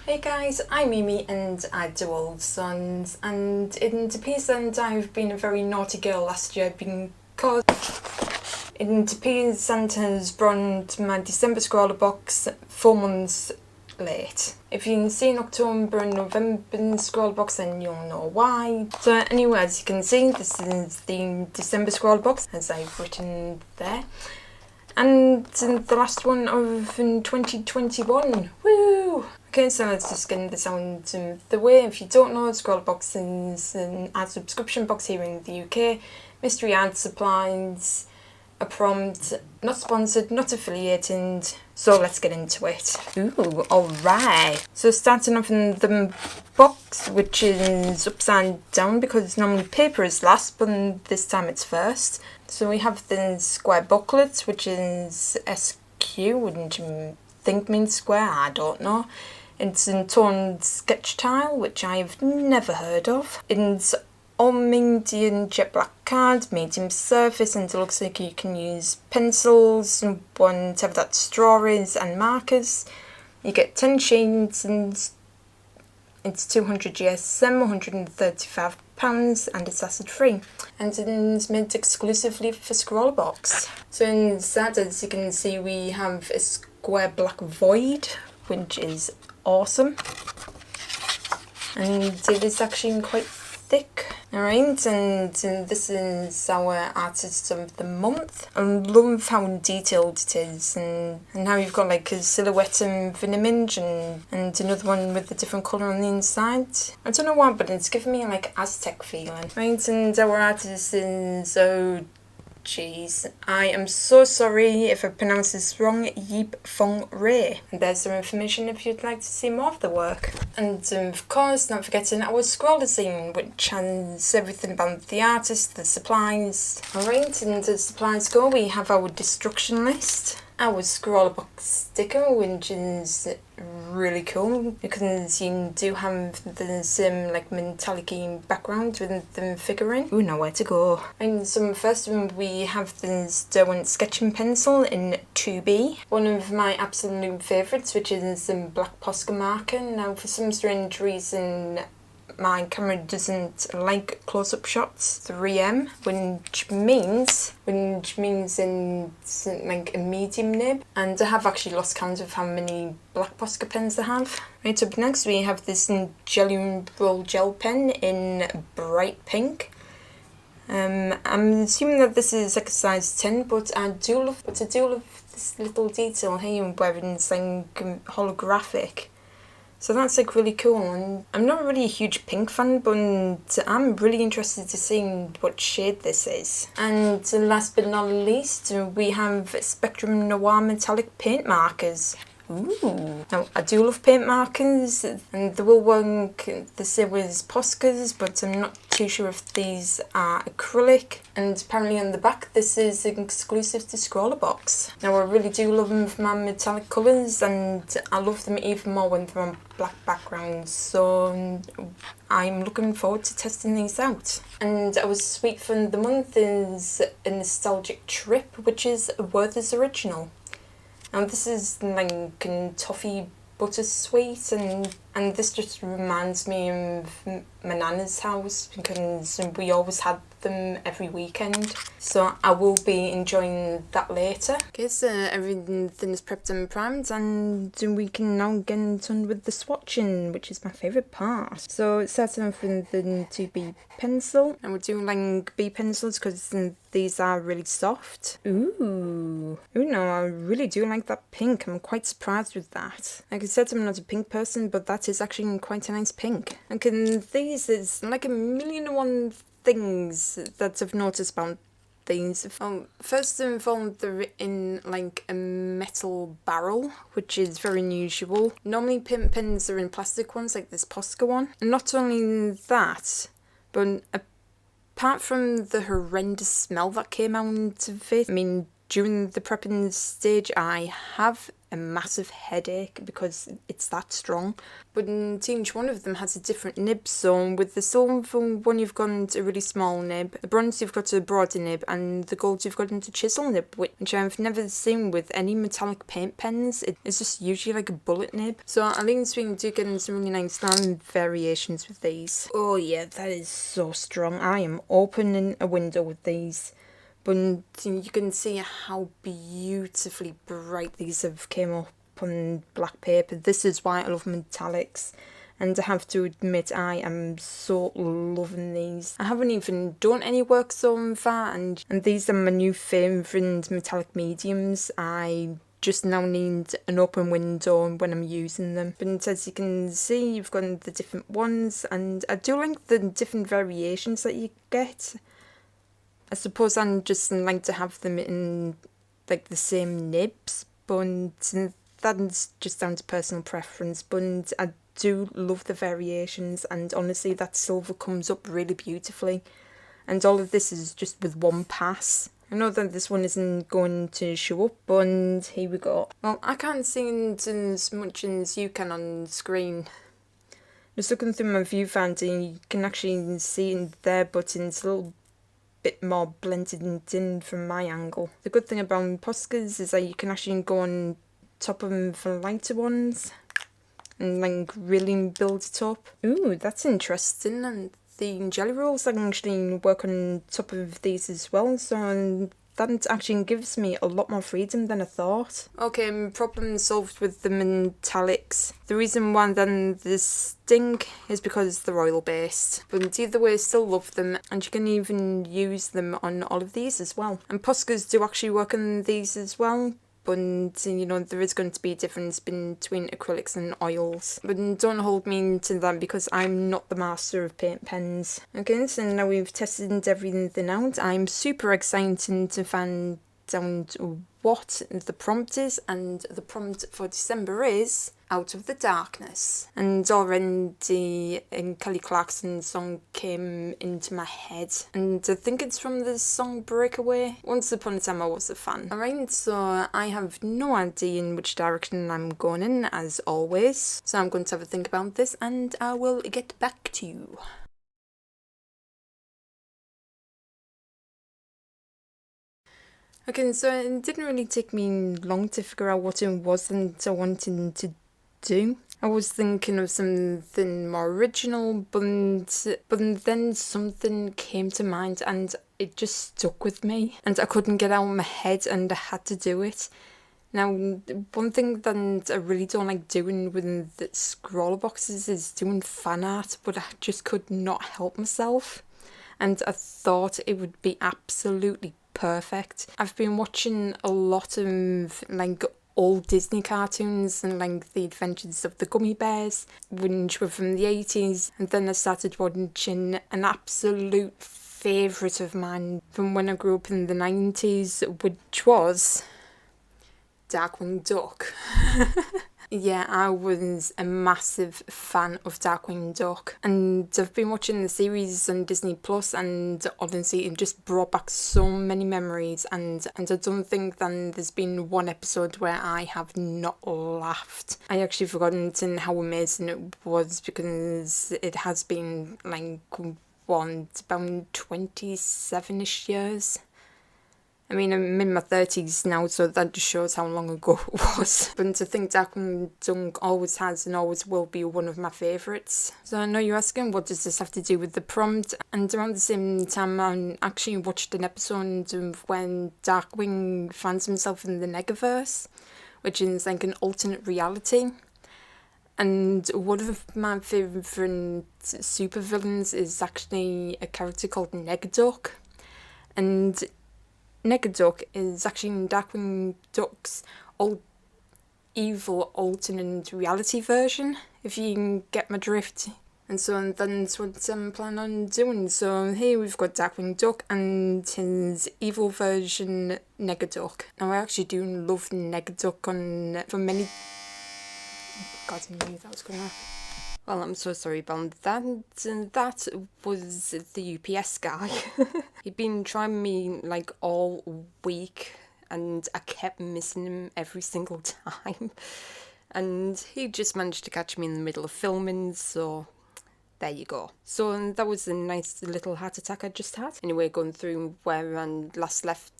Hey guys, I'm MeeMee and I do old songs, and it appears that I've been a very naughty girl last year because it appears Santa's brought my December Scrawlrbox 4 months late. If you can see in October and November Scrawlrbox, then you'll know why. So anyway, as you can see, this is the December Scrawlrbox, as I've written there. And the last one of 2021. Woo! Okay, so let's just get this out of the way. If you don't know, Scrawlrbox is an ad subscription box here in the UK. Mystery ad supplies, a prompt, not sponsored, not affiliated. So let's get into it. Ooh, alright. So starting off in the box, which is upside down because normally paper is last, but this time it's first. So we have the square booklet, which is SQ, wouldn't you think means square? I don't know. It's in toned sketch tile, which I've never heard of. It's all-medium jet black card, medium surface, and it looks like you can use pencils, whatever that straw is, and markers. You get 10 shades, and it's 200 GSM, £135, and it's acid free. And it's made exclusively for Scrawlrbox. So inside, as you can see, we have a square black void, which is awesome. And it is actually quite thick. Alright, and this is our artist of the month. I love how detailed it is, and how you've got like a silhouette of an image and another one with a different colour on the inside. I don't know why, but it's giving me like Aztec feeling. Right, and our artist is jeez, I am so sorry if I pronounce this wrong, Yip Fong Ray. And there's some information if you'd like to see more of the work. And of course, not forgetting our scroller scene, which has everything about the artist, the supplies. Alright, and as supplies go, we have our destruction list, our Scrawlrbox sticker, which is really cool because you do have the same like metallic background with the figurine. Ooh, nowhere to go. And so first we have this Derwent sketching pencil in 2B. One of my absolute favourites, which is the black Posca marker. Now for some strange reason my camera doesn't like close-up shots, 3M, which means it's like a medium nib, and I have actually lost count of how many black Posca pens I have. Right, up next we have this Jelly Roll gel pen in bright pink. I'm assuming that this is like a size 10, but I do love this little detail here where it's like holographic. So that's like really cool, and I'm not really a huge pink fan, but I'm really interested to see what shade this is. And last but not least, we have Spectrum Noir metallic paint markers. Ooh. Now, I do love paint markers, and they will work the same as Posca's, but I'm not too sure if these are acrylic. And apparently on the back, this is exclusive to Scrawlrbox. Now, I really do love them for my metallic colours, and I love them even more when they're on black backgrounds, so I'm looking forward to testing these out. And our sweet fun of the month is a nostalgic trip, which is Werther's Original. And this is like a toffee buttersweet, and this just reminds me of my nana's house because we always had them every weekend, so I will be enjoying that later. Okay, so everything is prepped and primed, and we can now get on with the swatching, which is my favourite part. So it starts off with the 2B pencil, and we're doing like B pencils because these are really soft. Ooh, no, I really do like that pink. I'm quite surprised with that. Like I said, I'm not a pink person, but that is actually quite a nice pink. And these is like a million and one things that I've noticed about these. First of all, they're in like a metal barrel, which is very unusual. Normally paint pens are in plastic ones, like this Posca one. And not only that, but apart from the horrendous smell that came out of it, I mean, during the prepping stage, I have a massive headache because it's that strong. But each one of them has a different nib, so with the silver one you've got a really small nib, the bronze you've got a broader nib, and the gold you've got a chisel nib, which I've never seen with any metallic paint pens. It's just usually like a bullet nib. So I think we do get some really nice variations with these. Oh yeah, that is so strong. I am opening a window with these. But you can see how beautifully bright these have came up on black paper. This is why I love metallics. And I have to admit, I am so loving these. I haven't even done any work so far, and these are my new favourite metallic mediums. I just now need an open window when I'm using them. But as you can see, you've got the different ones, and I do like the different variations that you get. I suppose I just like to have them in like the same nibs, but that's just down to personal preference. But I do love the variations, and honestly that silver comes up really beautifully, and all of this is just with one pass. I know that this one isn't going to show up, but here we go. Well, I can't see it as much as you can on screen. Just looking through my viewfinder, you can actually see it there, but it's a little bit more blended in from my angle. The good thing about Poscas is that you can actually go on top of them for lighter ones and like really build it up. Ooh, that's interesting. And the jelly rolls I can actually work on top of these as well, so that actually gives me a lot more freedom than I thought. Okay, problem solved with the metallics. The reason why then this stink is because they're oil based. But either way, I still love them, and you can even use them on all of these as well. And Poscas do actually work on these as well. But, you know, there is going to be a difference between acrylics and oils. But don't hold me to that because I'm not the master of paint pens. Okay, so now we've tested everything out. I'm super excited to find out what the prompt is, and the prompt for December is Out of the Darkness. And already Kelly Clarkson's song came into my head, and I think it's from the song Breakaway. Once upon a time I was a fan. Alright, so I have no idea in which direction I'm going in, as always, so I'm going to have a think about this and I will get back to you. Okay, so it didn't really take me long to figure out what it was that I wanted to do. I was thinking of something more original, but then something came to mind and it just stuck with me, and I couldn't get out of my head and I had to do it. Now, one thing that I really don't like doing with the Scrawlrboxes is doing fan art, but I just could not help myself, and I thought it would be absolutely perfect. I've been watching a lot of like old Disney cartoons and like the Adventures of the Gummy Bears, which were from the 80s, and then I started watching an absolute favourite of mine from when I grew up in the 90s, which was Darkwing Duck. Yeah, I was a massive fan of Darkwing Duck, and I've been watching the series on Disney Plus, and honestly it just brought back so many memories, and I don't think that there's been one episode where I have not laughed. I actually forgotten how amazing it was because it has been like about 27-ish years. I mean, I'm in my 30s now, so that just shows how long ago it was. But I think Darkwing Duck always has and always will be one of my favourites. So I know you're asking, what does this have to do with the prompt? And around the same time, I actually watched an episode of when Darkwing finds himself in the Negaverse, which is like an alternate reality. And one of my favourite supervillains is actually a character called Negaduck. And Negaduck is actually Darkwing Duck's old evil alternate reality version, if you can get my drift. And so that's what I'm planning on doing. So here we've got Darkwing Duck and his evil version Negaduck. Now I actually do love Negaduck for many... God, I knew that was going to happen. Well, I'm so sorry about that. That was the UPS guy. He'd been trying me like all week, and I kept missing him every single time. And he just managed to catch me in the middle of filming, so there you go. So that was a nice little heart attack I just had. Anyway, going through where I last left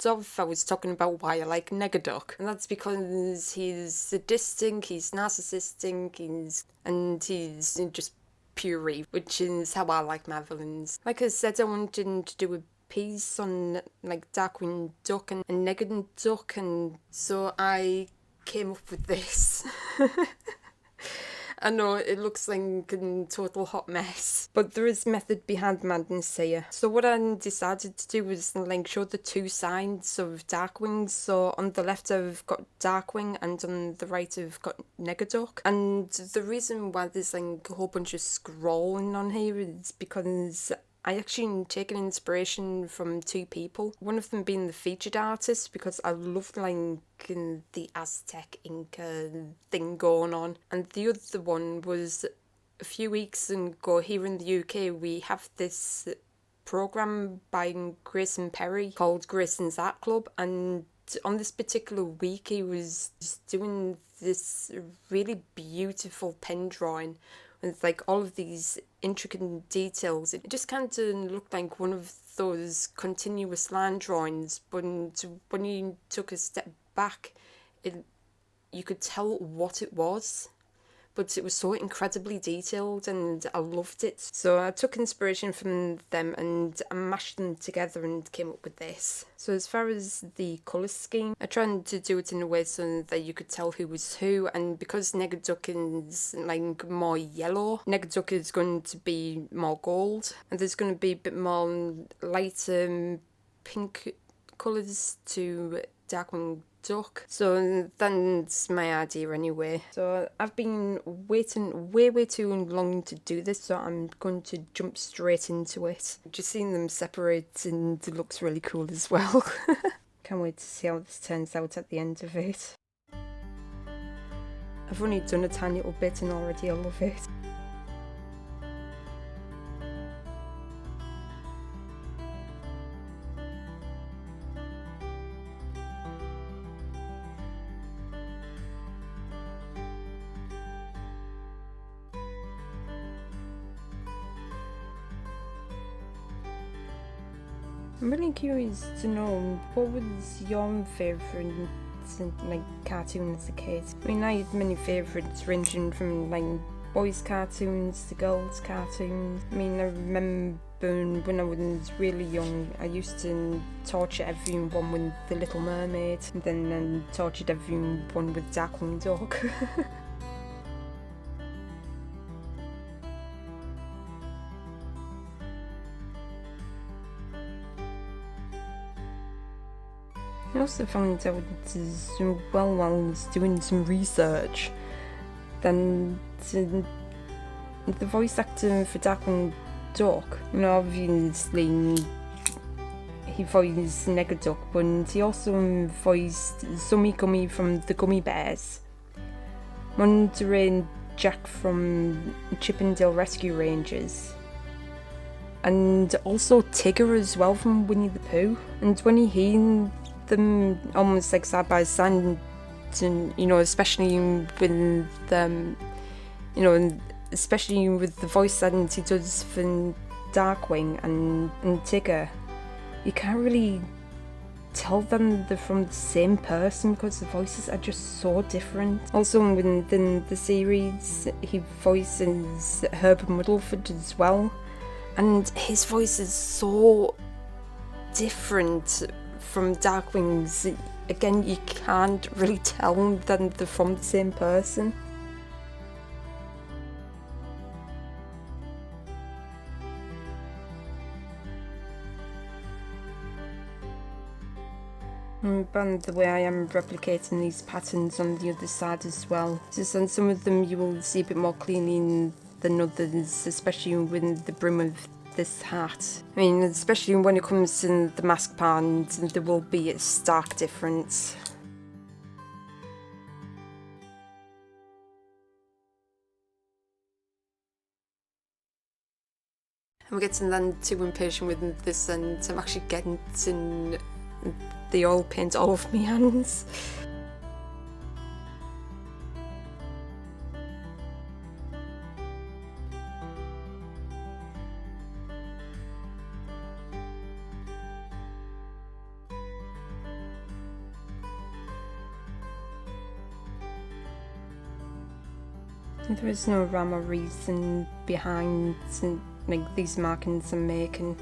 off, I was talking about why I like Negaduck. And that's because he's sadistic, he's narcissistic, he's just pure, which is how I like my villains. Like I said, I wanted to do a piece on like Darkwing Duck and Negaduck, and so I came up with this. I know it looks like a total hot mess, but there is method behind madness here. So what I decided to do was like show the two sides of Darkwing. So on the left I've got Darkwing and on the right I've got Negaduck. And the reason why there's like a whole bunch of scrolling on here is because I actually taken inspiration from two people. One of them being the featured artist, because I love like the Aztec Inca thing going on. And the other one was a few weeks ago here in the UK, we have this program by Grayson Perry called Grayson's Art Club. And on this particular week, he was just doing this really beautiful pen drawing with like all of these intricate details. It just kind of looked like one of those continuous line drawings, but when you took a step back, you could tell what it was. But it was so incredibly detailed and I loved it. So I took inspiration from them and I mashed them together and came up with this. So as far as the colour scheme, I tried to do it in a way so that you could tell who was who, and because Negaduck is like more yellow, Negaduck is going to be more gold, and there's going to be a bit more lighter pink colours to Darkwing Duck. So that's my idea anyway. So I've been waiting way too long to do this, so I'm going to jump straight into it. Just seeing them separate and it looks really cool as well. Can't wait to see how this turns out at the end of it. I've only done a tiny little bit and already I love it. I'm really curious to know, what was your favourite like cartoon as a kid? I mean, I had many favourites ranging from like boys cartoons to girls cartoons. I mean, I remember when I was really young, I used to torture everyone with The Little Mermaid, and then tortured everyone with Darkwing Duck. I also found out as well while I was doing some research that the voice actor for Darkwing Duck, you know, obviously he voiced Negaduck, but he also voiced Zummy Gummy from the Gummy Bears, Monterey Jack from Chip 'n Dale Rescue Rangers, and also Tigger as well from Winnie the Pooh. And when you hear them almost like side by side, and you know, especially with especially with the voice that he does for Darkwing and Tigger, you can't really tell them they're from the same person because the voices are just so different. Also within the series, he voices Herb Muddleford as well, and his voice is so different from Darkwing's. Again, you can't really tell that they're from the same person. By the way, I am replicating these patterns on the other side as well. Just on some of them you will see a bit more cleaning than others, especially with the brim of this hat. I mean, especially when it comes to the mask part, there will be a stark difference. I'm getting then too impatient with this, and I'm actually getting the oil paint all over my hands. There is no rhyme or reason behind like these markings I'm making.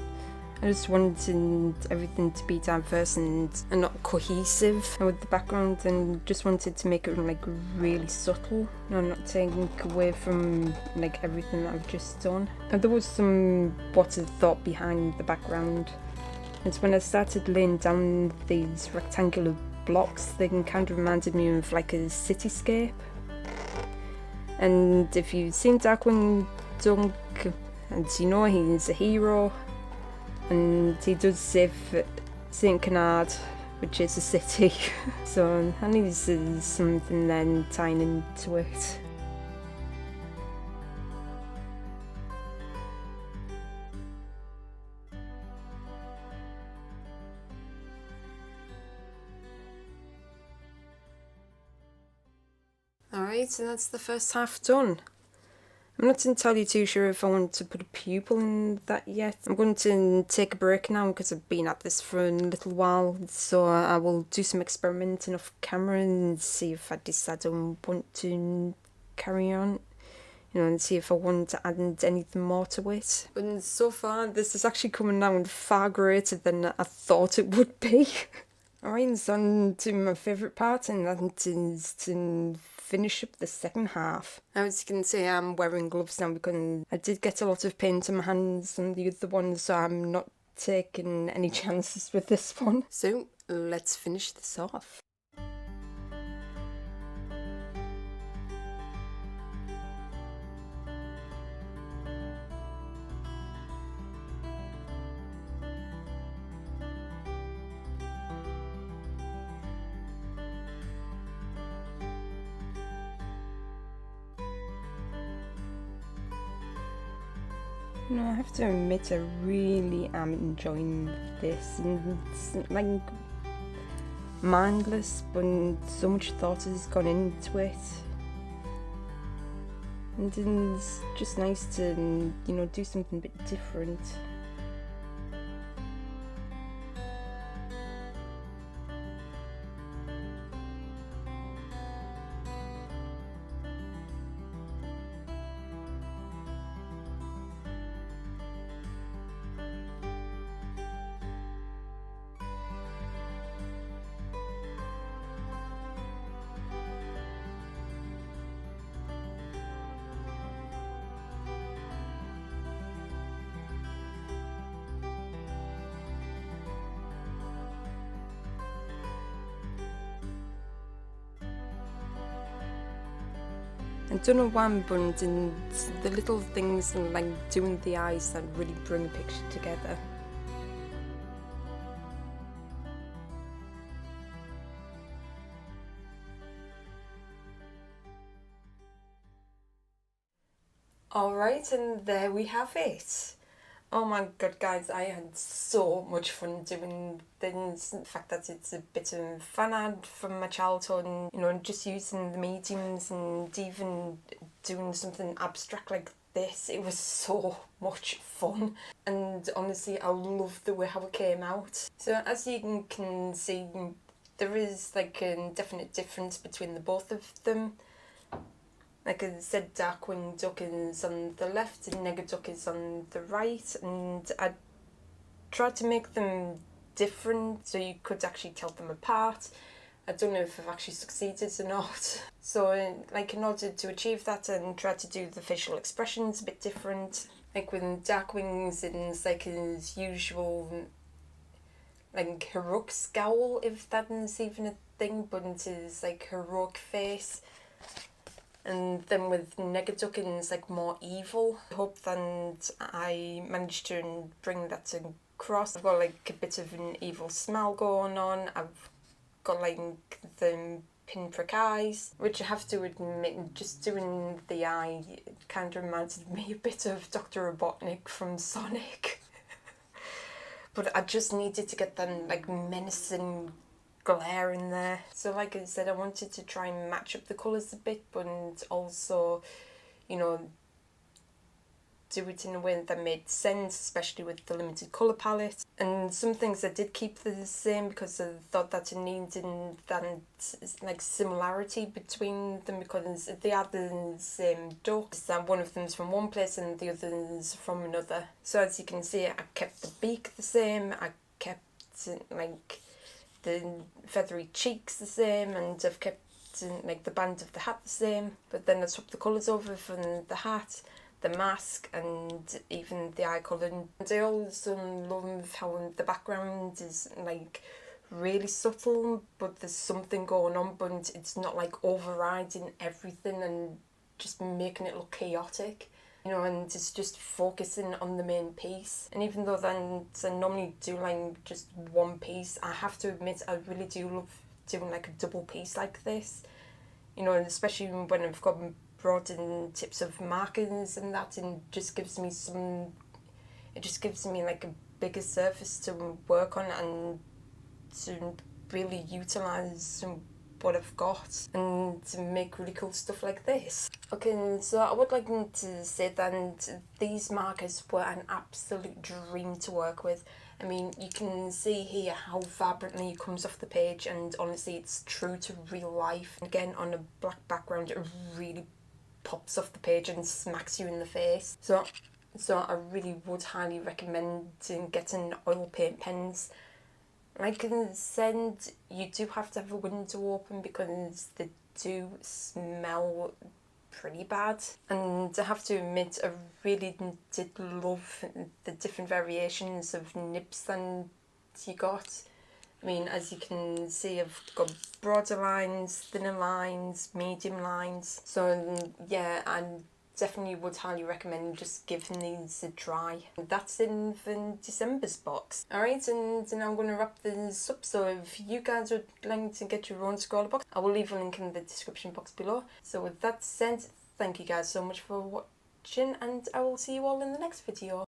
I just wanted everything to be diverse and not cohesive with the background, and just wanted to make it like really subtle, not taking away from like everything that I've just done. And there was some what I thought behind the background. It's when I started laying down these rectangular blocks, they kind of reminded me of like a cityscape. And if you've seen Darkwing Duck, and you know he's a hero, and he does save St. Canard, which is a city. So I need something then tying into it. Alright, so that's the first half done. I'm not entirely too sure if I want to put a pupil in that yet. I'm going to take a break now because I've been at this for a little while, so I will do some experimenting off camera and see if I decide I want to carry on, and see if I want to add anything more to it. But so far, this is actually coming out far greater than I thought it would be. Alright, so on to my favourite part, and that is to finish up the second half. Now, as you can see, I'm wearing gloves now because I did get a lot of paint on my hands on the other one, so I'm not taking any chances with this one. So let's finish this off. No, I have to admit I really am enjoying this, and it's like mindless, but so much thought has gone into it, and it's just nice to, do something a bit different. I don't know why, but the little things like doing the eyes that really bring a picture together. Alright, and there we have it. Oh my god, guys, I had so much fun doing things. The fact that it's a bit of fan art from my childhood, and just using the mediums and even doing something abstract like this. It was so much fun, and honestly, I love the way how it came out. So as you can see, there is like a definite difference between the both of them. Like I said, Darkwing Duck is on the left and Negaduck is on the right, and I tried to make them different so you could actually tell them apart. I don't know if I've actually succeeded or not. So like in order to achieve that, and try to do the facial expressions a bit different. Like with Darkwing's, it's like his usual like heroic scowl, if that is even a thing, but it is like heroic face. And then with Negaduck, it's like more evil. I hope that I managed to bring that across. I've got like a bit of an evil smile going on. I've got like the pinprick eyes, which I have to admit, just doing the eye, it kind of reminded me a bit of Dr. Robotnik from Sonic. But I just needed to get that like menacing glare in there. So like I said, I wanted to try and match up the colours a bit, but also, you know, do it in a way that made sense, especially with the limited colour palette. And some things I did keep the same because I thought that I needed that like similarity between them, because they are the same duck. That one of them's from one place and the other's from another. So as you can see, I kept the beak the same, I kept like the feathery cheeks the same, and I've kept like the band of the hat the same, but then I swapped the colours over from the hat, the mask, and even the eye colour. And I also love how the background is like really subtle, but there's something going on, but it's not like overriding everything and just making it look chaotic. You know, and it's just focusing on the main piece. And even though then I normally do like just one piece, I have to admit I really do love doing like a double piece like this. You know, and especially when I've got brought in tips of markers and that, and just gives me it just gives me like a bigger surface to work on and to really utilise what I've got and to make really cool stuff like this. Okay, so I would like to say that these markers were an absolute dream to work with. I mean, you can see here how vibrantly it comes off the page, and honestly it's true to real life. Again, on a black background, it really pops off the page and smacks you in the face. So I really would highly recommend getting oil paint pens. Like I said, you do have to have a window open because they do smell pretty bad. And I have to admit, I really did love the different variations of nibs that you got. I mean, as you can see, I've got broader lines, thinner lines, medium lines. So yeah, I definitely would highly recommend just giving these a try. That's in for December's box. Alright, and now I'm going to wrap this up. So if you guys would like to get your own Scrawlrbox, I will leave a link in the description box below. So with that said, thank you guys so much for watching, and I will see you all in the next video.